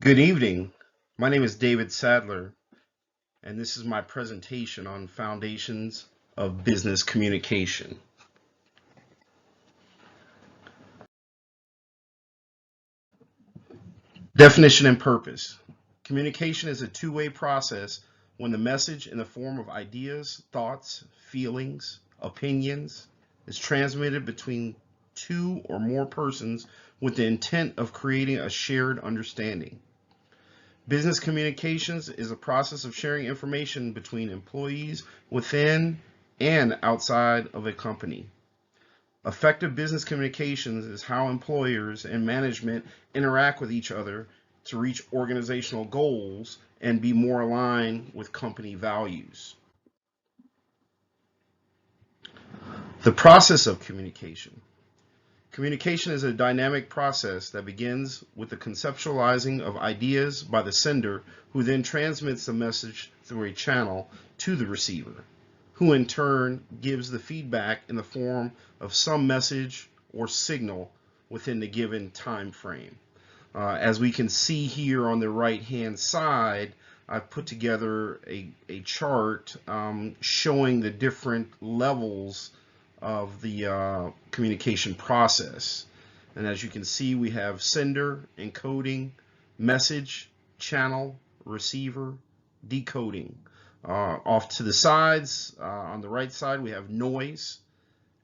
Good evening. My name is David Sadler, and this is my presentation on foundations of business communication. Definition and purpose. Communication is a two-way process when the message in the form of ideas, thoughts, feelings, opinions is transmitted between two or more persons with the intent of creating a shared understanding. Business communications is a process of sharing information between employees within and outside of a company. Effective business communications is how employers and management interact with each other to reach organizational goals and be more aligned with company values. The process of communication. Communication is a dynamic process that begins with the conceptualizing of ideas by the sender, who then transmits the message through a channel to the receiver, who in turn gives the feedback in the form of some message or signal within the given time frame. As we can see here on the right hand side, I've put together a chart showing the different levels of the communication process. And as you can see, we have sender, encoding, message, channel, receiver, decoding. Off to the sides, on the right side, we have noise,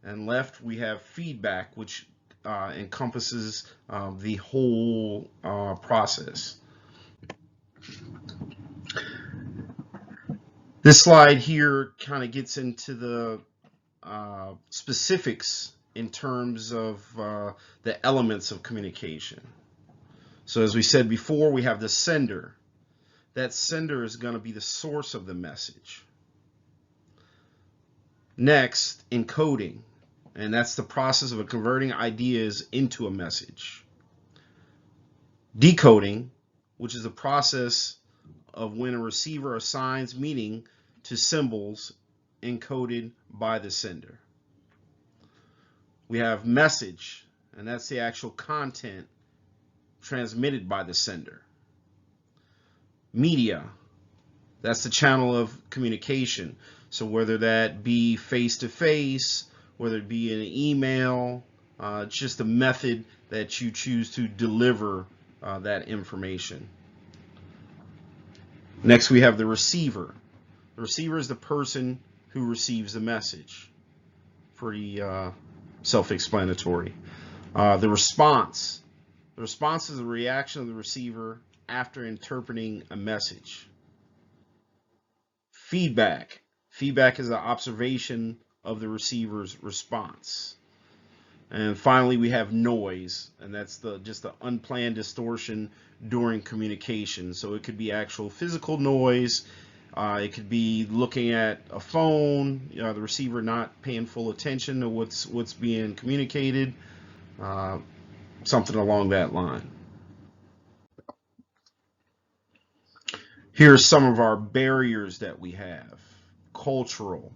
and left we have feedback, which encompasses the whole process. This slide here kind of gets into the specifics in terms of the elements of communication. So as we said before, we have the sender. That sender is going to be the source of the message. Next, encoding, and that's the process of converting ideas into a message. Decoding, which is the process of when a receiver assigns meaning to symbols encoded by the sender. We have message, and that's the actual content transmitted by the sender. Media, that's the channel of communication. So whether that be face-to-face, whether it be an email, it's just a method that you choose to deliver that information. Next, we have the receiver. The receiver is the person who receives the message. Pretty self-explanatory. The response. The response is the reaction of the receiver after interpreting a message. Feedback. Feedback is an observation of the receiver's response. And finally, we have noise, and that's just the unplanned distortion during communication. So it could be actual physical noise. It could be looking at a phone, the receiver not paying full attention to what's being communicated, something along that line. Here are some of our barriers that we have: cultural,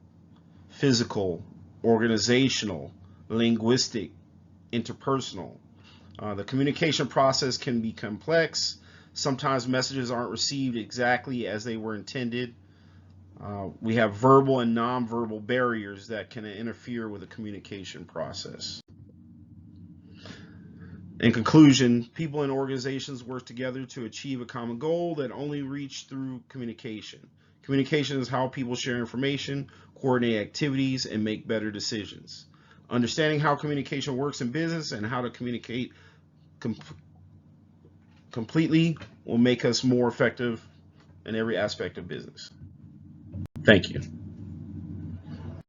physical, organizational, linguistic, interpersonal. The communication process can be complex. Sometimes messages aren't received exactly as they were intended. We have verbal and nonverbal barriers that can interfere with the communication process. In conclusion, people and organizations work together to achieve a common goal that only reach through communication. Communication is how people share information, coordinate activities, and make better decisions. Understanding how communication works in business and how to communicate completely will make us more effective in every aspect of business. Thank you.